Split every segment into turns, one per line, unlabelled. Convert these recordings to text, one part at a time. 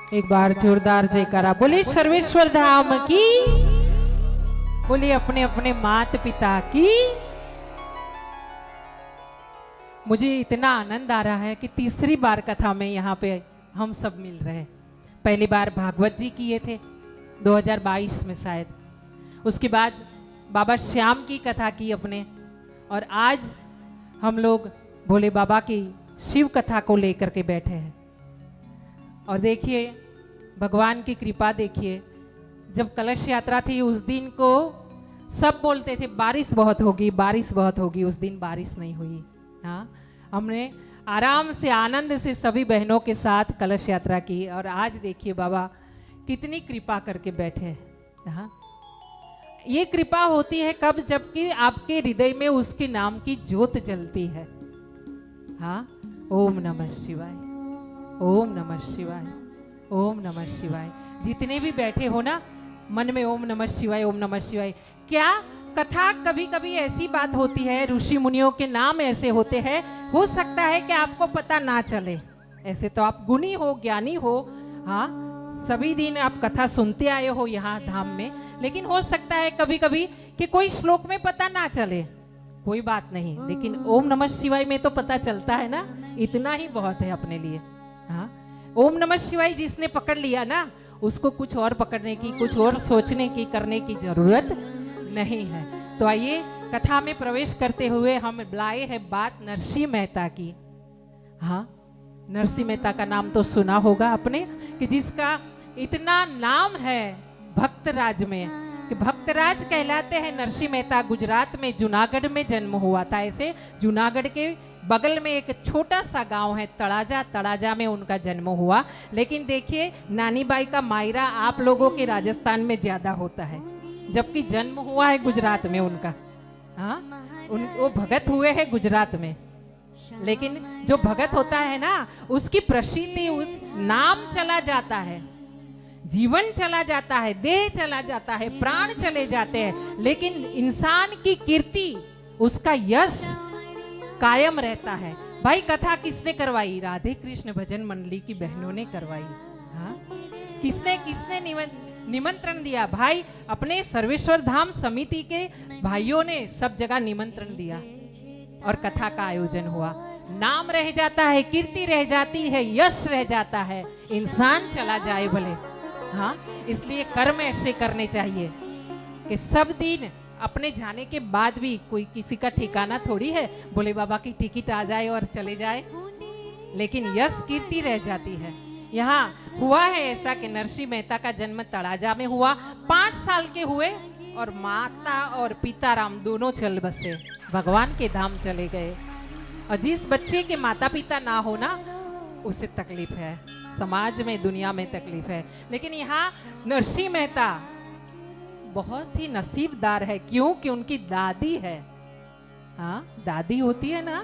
एक बार जोरदार जयकारा बोले सर्वेश्वर धाम की, बोले अपने अपने माता पिता की। मुझे इतना आनंद आ रहा है कि तीसरी बार कथा में यहाँ पे हम सब मिल रहे हैं। पहली बार भागवत जी किए थे 2022 में शायद, उसके बाद बाबा श्याम की कथा की अपने, और आज हम लोग भोले बाबा की शिव कथा को लेकर के बैठे हैं। और देखिए भगवान की कृपा देखिए, जब कलश यात्रा थी उस दिन को सब बोलते थे बारिश बहुत होगी, बारिश बहुत होगी। उस दिन बारिश नहीं हुई। हाँ, हमने आराम से आनंद से सभी बहनों के साथ कलश यात्रा की, और आज देखिए बाबा कितनी कृपा करके बैठे हैं। हाँ, ये कृपा होती है कब? जबकि आपके हृदय में उसके नाम की ज्योत जलती है। हाँ, ओम नमः शिवाय, ओम नमः शिवाय, ओम नमः शिवाय। जितने भी बैठे हो ना, मन में ओम नमः शिवाय, ओम नमः शिवाय। क्या कथा कभी कभी ऐसी बात होती है, ऋषि मुनियों के नाम ऐसे होते हैं, हो सकता है कि आपको पता ना चले। ऐसे तो आप गुणी हो, ज्ञानी हो, हाँ, सभी दिन आप कथा सुनते आए हो यहाँ धाम में, लेकिन हो सकता है कभी कभी कि कोई श्लोक में पता ना चले। कोई बात नहीं, लेकिन ओम नमः शिवाय में तो पता चलता है ना, इतना ही बहुत है अपने लिए। हाँ, ओम नमः शिवाय जिसने पकड़ लिया ना, उसको कुछ और पकड़ने की, कुछ और सोचने की, करने की जरूरत नहीं है। तो आइए कथा में प्रवेश करते हुए हम लाए हैं बात नरसिंह मेहता की। हाँ, नरसिंह मेहता का नाम तो सुना होगा आपने, कि जिसका इतना नाम है भक्तराज में, कि भक्तराज कहलाते हैं नरसिंह मेहता। गुजरात में जूनागढ़ में जन्म हुआ था। ऐसे जूनागढ़ के बगल में एक छोटा सा गांव है तड़ाजा, तड़ाजा में उनका जन्म हुआ। लेकिन देखिए नानी बाई का मायरा आप लोगों के राजस्थान में ज्यादा होता है, जबकि जन्म हुआ है गुजरात में उनका। हाँ, वो भगत हुए हैं गुजरात में, लेकिन जो भगत होता है ना, उसकी प्रसिद्धि, उस नाम चला जाता है, जीवन चला जाता है, देह चला जाता है, प्राण चले जाते हैं, लेकिन इंसान की कीर्ति, उसका यश कायम रहता है। भाई कथा किसने करवाई? राधे कृष्ण भजन मंडली की बहनों ने करवाई। हाँ, किसने किसने निमंत्रण दिया? भाई अपने सर्वेश्वर धाम समिति के भाइयों ने सब जगह निमंत्रण दिया और कथा का आयोजन हुआ। नाम रह जाता है, कीर्ति रह जाती है, यश रह जाता है, इंसान चला जाए भले। हाँ, इसलिए कर्म ऐसे करने चाहिए कि सब दिन अपने जाने के बाद भी कोई किसी का ठिकाना थोड़ी है, भोले बाबा की टिकट आ जाए और चले जाए, लेकिन यश कीर्ति रह जाती है। यहाँ हुआ है ऐसा कि नरसिंह मेहता का जन्म तड़ाजा में हुआ। 5 साल के हुए और माता और पिता राम दोनों चल बसे, भगवान के धाम चले गए। और जिस बच्चे के माता पिता ना हो ना, उसे तकलीफ है, समाज में, दुनिया में तकलीफ है। लेकिन यहाँ नरसिंह मेहता बहुत ही नसीबदार है। क्यों? कि उनकी दादी है। हाँ, दादी होती है ना,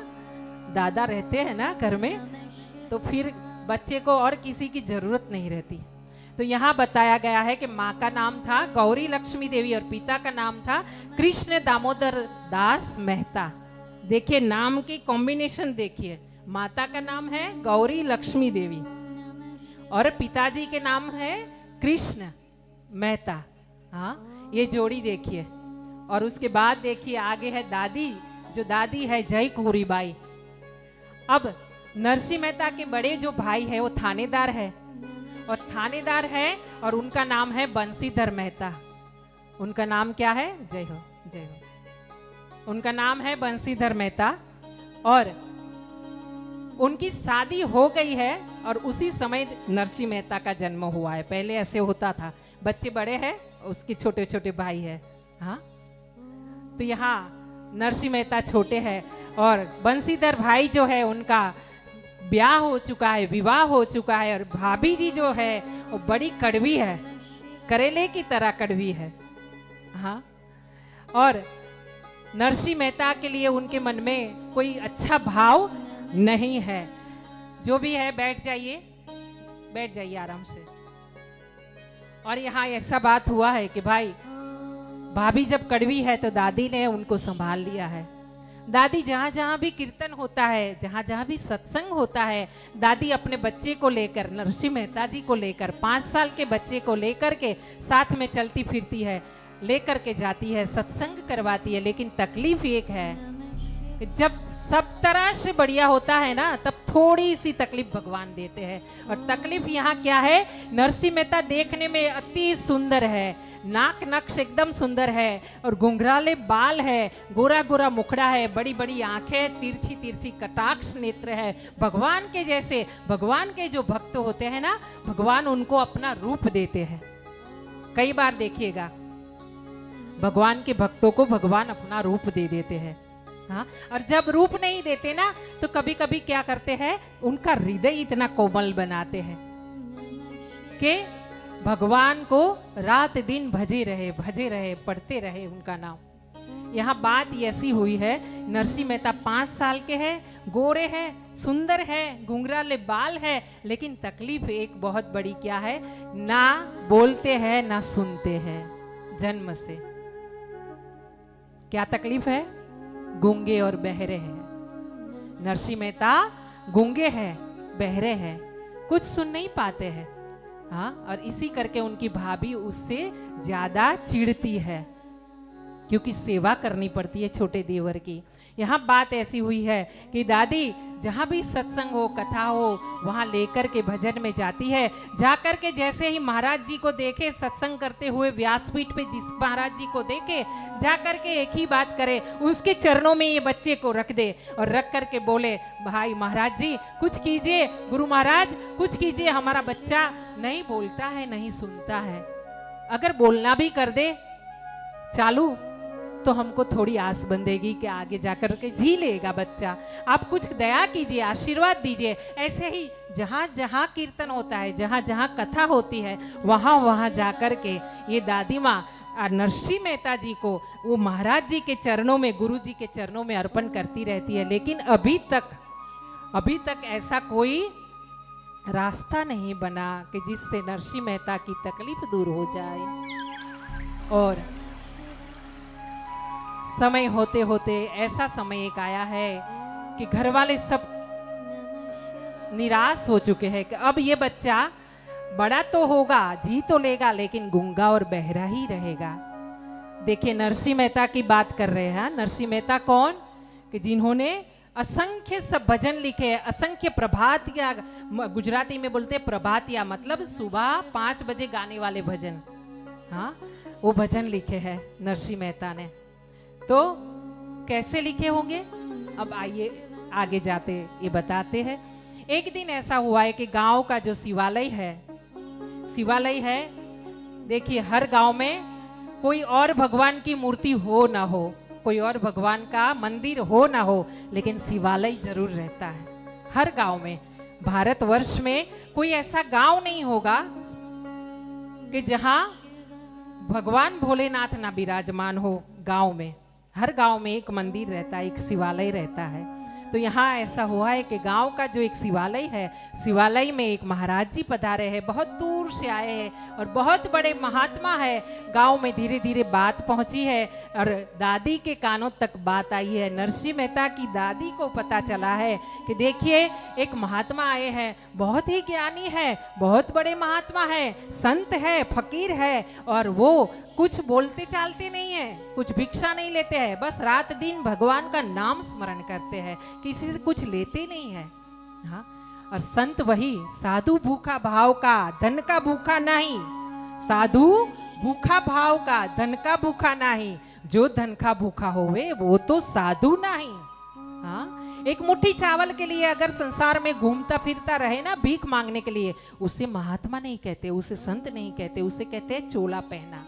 दादा रहते हैं ना घर में, तो फिर बच्चे को और किसी की जरूरत नहीं रहती। तो यहाँ बताया गया है कि माँ का नाम था गौरी लक्ष्मी देवी और पिता का नाम था कृष्ण दामोदर दास मेहता। देखिए नाम की कॉम्बिनेशन देखिए, माता का नाम है गौरी लक्ष्मी देवी और पिताजी के नाम है कृष्ण मेहता। हाँ, ये जोड़ी देखिए। और उसके बाद देखिए आगे है दादी, जो दादी है जय कुरीबाई। अब नरसिंह मेहता के बड़े जो भाई है वो थानेदार है, और थानेदार है, और उनका नाम है बंसीधर मेहता। उनका नाम क्या है? जय हो, जय हो। उनका नाम है बंसीधर मेहता, और उनकी शादी हो गई है, और उसी समय नरसिंह मेहता का जन्म हुआ है। पहले ऐसे होता था, बच्चे बड़े हैं, उसके छोटे छोटे भाई है। हाँ, तो यहाँ नरसिंह मेहता छोटे हैं, और बंसीधर भाई जो है उनका ब्याह हो चुका है, विवाह हो चुका है, और भाभी जी जो है वो बड़ी कड़वी है, करेले की तरह कड़वी है। हाँ, और नरसिंह मेहता के लिए उनके मन में कोई अच्छा भाव नहीं है। जो भी है, बैठ जाइए, बैठ जाइए आराम से। और यहाँ ऐसा बात हुआ है कि भाई भाभी जब कड़वी है तो दादी ने उनको संभाल लिया है। दादी जहाँ जहाँ भी कीर्तन होता है, जहाँ जहाँ भी सत्संग होता है, दादी अपने बच्चे को लेकर, नरसिंह मेहता जी को लेकर, 5 साल के बच्चे को लेकर के साथ में चलती फिरती है, लेकर के जाती है, सत्संग करवाती है। लेकिन तकलीफ एक है कि जब सब तरह से बढ़िया होता है ना, तब थोड़ी सी तकलीफ भगवान देते हैं। और तकलीफ यहाँ क्या है, नरसिंह मेहता देखने में अति सुंदर है, नाक नक्श एकदम सुंदर है, और घुंघराले बाल है, गोरा गोरा मुखड़ा है, बड़ी बड़ी आंखें, तिरछी तिरछी कटाक्ष नेत्र है, भगवान के जैसे। भगवान के जो भक्त होते हैं ना, भगवान उनको अपना रूप देते हैं। कई बार देखिएगा भगवान के भक्तों को भगवान अपना रूप दे देते हैं। हाँ, और जब रूप नहीं देते ना, तो कभी कभी क्या करते हैं, उनका हृदय इतना कोमल बनाते हैं कि भगवान को रात दिन भजे रहे, पढ़ते रहे उनका नाम। यहाँ बात ऐसी हुई है, नरसिंह मेहता 5 साल के हैं, गोरे हैं, सुंदर है, घुंघराले बाल है, लेकिन तकलीफ एक बहुत बड़ी क्या है, ना बोलते हैं ना सुनते हैं, जन्म से। क्या तकलीफ है, गूंगे और बहरे हैं। नरसिंह मेहता गूंगे हैं, बहरे हैं, कुछ सुन नहीं पाते हैं। हाँ, और इसी करके उनकी भाभी उससे ज्यादा चिढ़ती है, क्योंकि सेवा करनी पड़ती है छोटे देवर की। यहाँ बात ऐसी हुई है कि दादी जहाँ भी सत्संग हो, कथा हो, वहाँ लेकर के भजन में जाती है। जाकर के जैसे ही महाराज जी को देखे सत्संग करते हुए, व्यासपीठ पे जिस महाराज जी को देखे, जाकर के एक ही बात करे, उसके चरणों में ये बच्चे को रख दे और रख करके बोले, भाई महाराज जी कुछ कीजिए, गुरु महाराज कुछ कीजिए, हमारा बच्चा नहीं बोलता है, नहीं सुनता है। अगर बोलना भी कर दे चालू, तो हमको थोड़ी आस बंधेगी कि आगे जाकर के जी लेगा बच्चा। आप कुछ दया कीजिए, आशीर्वाद दीजिए। ऐसे ही जहाँ जहाँ कीर्तन होता है, जहाँ जहाँ कथा होती है, वहाँ वहाँ जाकर के ये दादी माँ नरसिंह मेहता जी को वो महाराज जी के चरणों में, गुरु जी के चरणों में अर्पण करती रहती है। लेकिन अभी तक ऐसा कोई रास्ता नहीं बना कि जिससे नरसिंह मेहता की तकलीफ दूर हो जाए। और समय होते होते ऐसा समय एक आया है कि घर वाले सब निराश हो चुके हैं कि अब ये बच्चा बड़ा तो होगा, जी तो लेगा, लेकिन गूंगा और बहरा ही रहेगा। देखिए नरसिंह मेहता की बात कर रहे हैं। नरसिंह मेहता कौन, कि जिन्होंने असंख्य सब भजन लिखे, असंख्य प्रभातिया, गुजराती में बोलते प्रभातिया, मतलब सुबह 5 बजे गाने वाले भजन। हाँ, वो भजन लिखे हैं नरसिंह मेहता ने। तो कैसे लिखे होंगे, अब आइए आगे जाते ये बताते हैं। एक दिन ऐसा हुआ है कि गांव का जो शिवालय है, देखिए हर गांव में कोई और भगवान की मूर्ति हो ना हो, कोई और भगवान का मंदिर हो ना हो, लेकिन शिवालय जरूर रहता है हर गांव में। भारतवर्ष में कोई ऐसा गांव नहीं होगा कि जहां भगवान भोलेनाथ ना विराजमान हो। गांव में, हर गांव में एक मंदिर रहता है, एक शिवालय रहता है। तो यहाँ ऐसा हुआ है कि गांव का जो एक शिवालय है, शिवालय में एक महाराज जी पधारे हैं, बहुत दूर से आए हैं और बहुत बड़े महात्मा है। गांव में धीरे धीरे बात पहुंची है और दादी के कानों तक बात आई है। नरसिंह मेहता की दादी को पता चला है कि देखिए एक महात्मा आए हैं, बहुत ही ज्ञानी है, बहुत बड़े महात्मा है, संत है, फकीर है, और वो कुछ बोलते चालते नहीं है, कुछ भिक्षा नहीं लेते हैं, बस रात दिन भगवान का नाम स्मरण करते हैं, किसी से कुछ लेते नहीं है। हाँ, और संत वही साधु भूखा भाव का, धन का भूखा नहीं, साधु भूखा भाव का, धन का भूखा नहीं, जो धन का भूखा होवे वो तो साधु नहीं। हाँ, एक मुट्ठी चावल के लिए अगर संसार में घूमता फिरता रहे ना भीख मांगने के लिए, उसे महात्मा नहीं कहते, उसे संत नहीं कहते, उसे कहते हैं चोला पहना।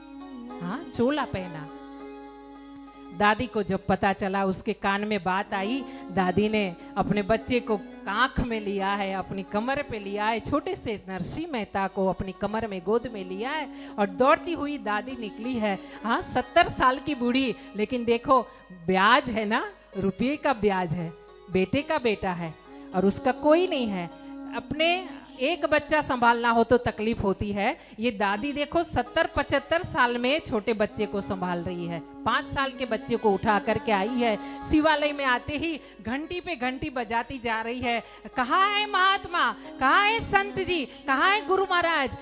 हाँ, चोला पहना। दादी को जब पता चला, उसके कान में बात आई, दादी ने अपने बच्चे को कांख में लिया है, अपनी कमर पे लिया है, छोटे से नरसिंह मेहता को अपनी कमर में गोद में लिया है और दौड़ती हुई दादी निकली है। हाँ, 70 साल की बूढ़ी, लेकिन देखो ब्याज है ना, रुपये का ब्याज है, बेटे का बेटा है और उसका कोई नहीं है। अपने एक बच्चा संभालना हो तो तकलीफ होती है, ये दादी देखो 70-75 साल में छोटे बच्चे को संभाल रही है, 5 साल के बच्चे को उठा करके आई है। शिवालय में आते ही घंटी पे घंटी बजाती जा रही है। कहाँ है महात्मा, कहाँ है संत जी, कहाँ है गुरु महाराज,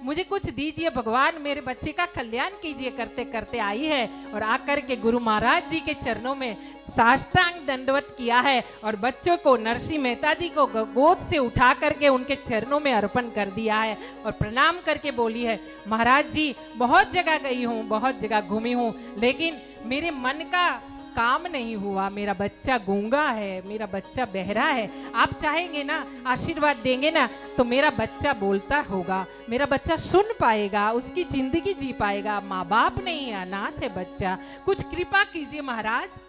मुझे कुछ दीजिए भगवान, मेरे बच्चे का कल्याण कीजिए करते करते आई है। और आकर के गुरु महाराज जी के चरणों में साष्टांग दंडवत किया है और बच्चों को नरसिंह मेहता जी को गोद से उठा करके उनके चरणों में अर्पण कर दिया है और प्रणाम करके बोली है, महाराज जी बहुत जगह गई हूँ, बहुत जगह घूमी हूँ, लेकिन मेरे मन का काम नहीं हुआ, मेरा बच्चा गूंगा है, मेरा बच्चा बहरा है। आप चाहेंगे ना, आशीर्वाद देंगे ना, तो मेरा बच्चा बोलता होगा, मेरा बच्चा सुन पाएगा, उसकी जिंदगी जी पाएगा। माँ बाप नहीं है, अनाथ है बच्चा, कुछ कृपा कीजिए महाराज।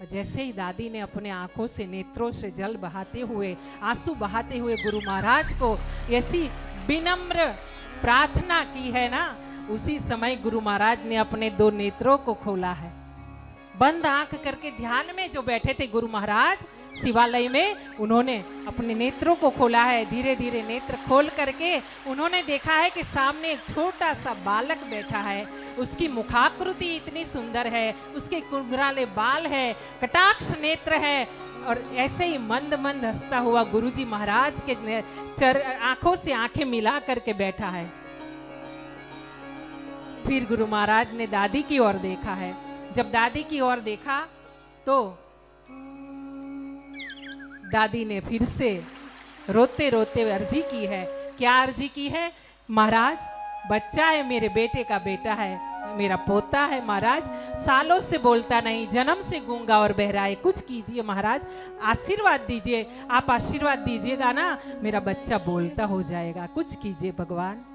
जैसे ही दादी ने अपने आंखों से, नेत्रों से जल बहाते हुए, आंसू बहाते हुए गुरु महाराज को ऐसी विनम्र प्रार्थना की है ना, उसी समय गुरु महाराज ने अपने 2 नेत्रों को खोला है। बंद आंख करके ध्यान में जो बैठे थे गुरु महाराज शिवालय में, उन्होंने अपने नेत्रों को खोला है। धीरे धीरे नेत्र खोल करके उन्होंने देखा है कि सामने एक छोटा सा बालक बैठा है। उसकी मुखाकृति इतनी सुंदर है, उसके कुंडराले बाल है, कटाक्ष नेत्र है और ऐसे ही मंद मंद हंसता हुआ गुरुजी महाराज के आंखों से आंखें मिला करके बैठा है। फिर गुरु महाराज ने दादी की ओर देखा है। जब दादी की ओर देखा तो दादी ने फिर से रोते रोते अर्जी की है। क्या अर्जी की है? महाराज बच्चा है, मेरे बेटे का बेटा है, मेरा पोता है महाराज, सालों से बोलता नहीं, जन्म से गूंगा और बहरा है, कुछ कीजिए महाराज, आशीर्वाद दीजिए। आप आशीर्वाद दीजिएगा ना, मेरा बच्चा बोलता हो जाएगा, कुछ कीजिए भगवान।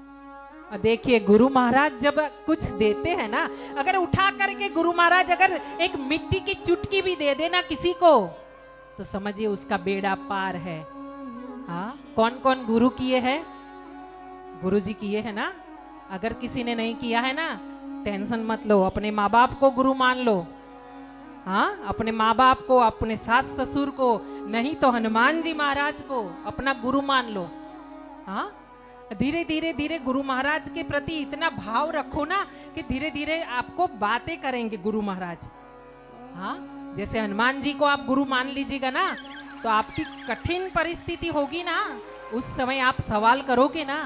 और देखिए गुरु महाराज जब कुछ देते हैं ना, अगर उठा करके गुरु महाराज अगर एक मिट्टी की चुटकी भी दे देना किसी को, तो समझिए उसका बेड़ा पार है। हाँ, कौन कौन गुरु किए हैं? गुरु जी किए हैं ना। अगर किसी ने नहीं किया है ना, टेंशन मत लो, अपने माँ बाप को गुरु मान लो। हाँ, अपने माँ बाप को, अपने सास ससुर को, नहीं तो हनुमान जी महाराज को अपना गुरु मान लो। हाँ, धीरे धीरे धीरे गुरु महाराज के प्रति इतना भाव रखो ना कि धीरे धीरे आपको बातें करेंगे गुरु महाराज। हाँ, जैसे हनुमान जी को आप गुरु मान लीजिएगा ना, तो आपकी कठिन परिस्थिति होगी ना, उस समय आप सवाल करोगे ना,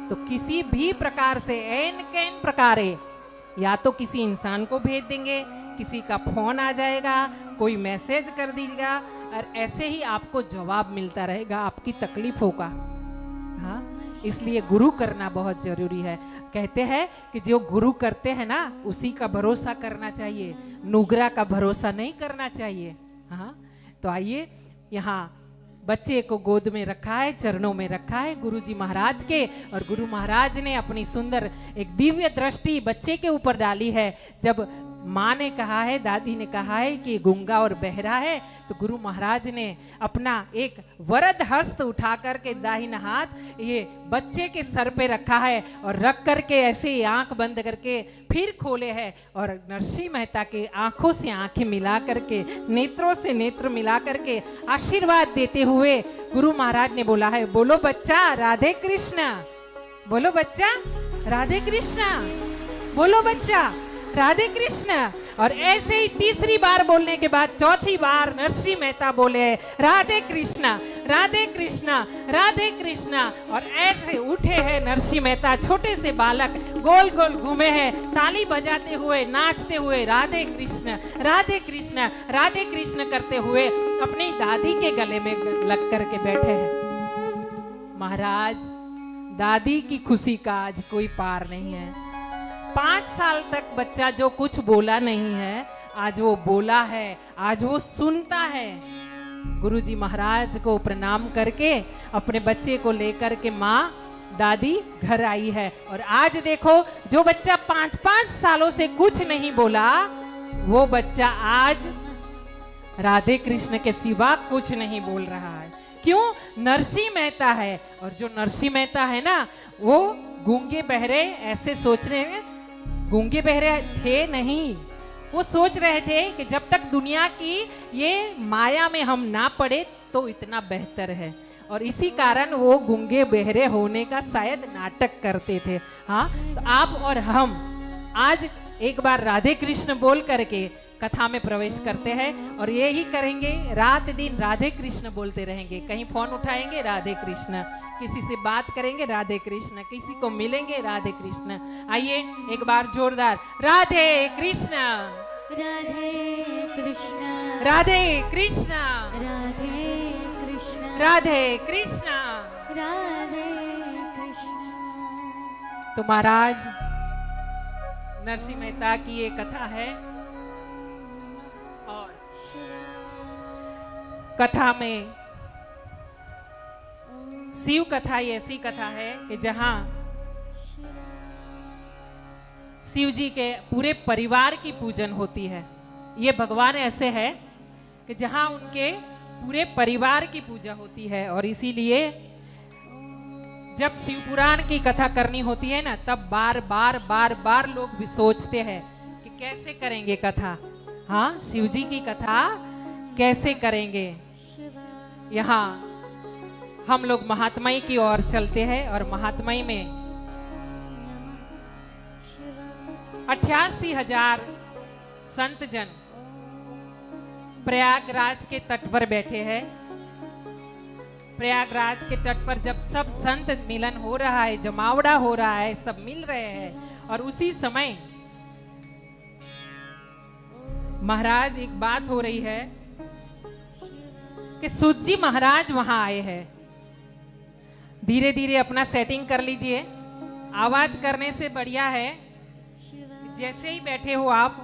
तो किसी भी प्रकार से एन कैन प्रकारे या तो किसी इंसान को भेज देंगे, किसी का फोन आ जाएगा, कोई मैसेज कर दीजिएगा और ऐसे ही आपको जवाब मिलता रहेगा आपकी तकलीफों का। हाँ, इसलिए गुरु करना बहुत जरूरी है। कहते हैं कि जो गुरु करते हैं ना, उसी का भरोसा करना चाहिए, नुगरा का भरोसा नहीं करना चाहिए। हाँ, तो आइए, यहाँ बच्चे को गोद में रखा है, चरणों में रखा है गुरुजी महाराज के, और गुरु महाराज ने अपनी सुंदर एक दिव्य दृष्टि बच्चे के ऊपर डाली है। जब माँ ने कहा है, दादी ने कहा है कि गूंगा और बहरा है, तो गुरु महाराज ने अपना एक वरद हस्त उठा करके दाहिना हाथ ये बच्चे के सर पे रखा है और रख करके ऐसे आंख बंद करके फिर खोले है और नरसिंह मेहता के आंखों से आंखें मिला करके, नेत्रों से नेत्र मिला करके आशीर्वाद देते हुए गुरु महाराज ने बोला है, बोलो बच्चा राधे कृष्ण, बोलो बच्चा राधे कृष्ण, बोलो बच्चा राधे कृष्ण। और ऐसे ही तीसरी बार बोलने के बाद चौथी बार नरसिंह मेहता बोले राधे कृष्ण, राधे कृष्ण, राधे कृष्ण। और ऐसे उठे हैं नरसिंह मेहता, छोटे से बालक गोल गोल घूमे हैं, ताली बजाते हुए, नाचते हुए राधे कृष्ण, राधे कृष्ण, राधे कृष्ण करते हुए अपनी दादी के गले में लग करके बैठे हैं। महाराज दादी की खुशी का आज कोई पार नहीं है। 5 साल तक बच्चा जो कुछ बोला नहीं है, आज वो बोला है, आज वो सुनता है। गुरुजी महाराज को प्रणाम करके अपने बच्चे को लेकर के माँ दादी घर आई है। और आज देखो, जो बच्चा 5-5 सालों से कुछ नहीं बोला, वो बच्चा आज राधे कृष्ण के सिवा कुछ नहीं बोल रहा है। क्यों? नरसिंह मेहता है। और जो नरसिंह मेहता है ना, वो गूंगे बहरे ऐसे सोच रहे हैं, गूंगे बहरे थे नहीं, वो सोच रहे थे कि जब तक दुनिया की ये माया में हम ना पड़े तो इतना बेहतर है। और इसी कारण वो गूंगे बहरे होने का शायद नाटक करते थे। हाँ, तो आप और हम आज एक बार राधे कृष्ण बोल करके कथा में प्रवेश करते हैं और ये ही करेंगे, रात दिन राधे कृष्ण बोलते रहेंगे। कहीं फोन उठाएंगे राधे कृष्ण, किसी से बात करेंगे राधे कृष्ण, किसी को मिलेंगे राधे कृष्ण। आइए एक बार जोरदार राधे कृष्ण
राधे कृष्ण
राधे कृष्ण
राधे कृष्ण
राधे कृष्ण।
राधे कृष्ण।
तो महाराज नरसिंह मेहता की ये कथा है और कथा में शिव कथा ये ऐसी कथा है कि जहां शिव जी के पूरे परिवार की पूजन होती है। ये भगवान ऐसे है कि जहां उनके पूरे परिवार की पूजा होती है और इसीलिए जब शिव पुराण की कथा करनी होती है ना, तब बार बार लोग भी सोचते हैं कि कैसे करेंगे कथा। हाँ, शिव जी की कथा कैसे करेंगे। यहाँ हम लोग महात्माई की ओर चलते हैं और महात्माई में 88,000 संत जन प्रयागराज के तट पर बैठे हैं। प्रयागराज के तट पर जब सब संत मिलन हो रहा है, जमावड़ा हो रहा है, सब मिल रहे हैं और उसी समय महाराज एक बात हो रही है कि सूत जी महाराज वहां आए हैं। धीरे धीरे अपना सेटिंग कर लीजिए। आवाज करने से बढ़िया है जैसे ही बैठे हो आप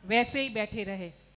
वैसे ही बैठे रहे।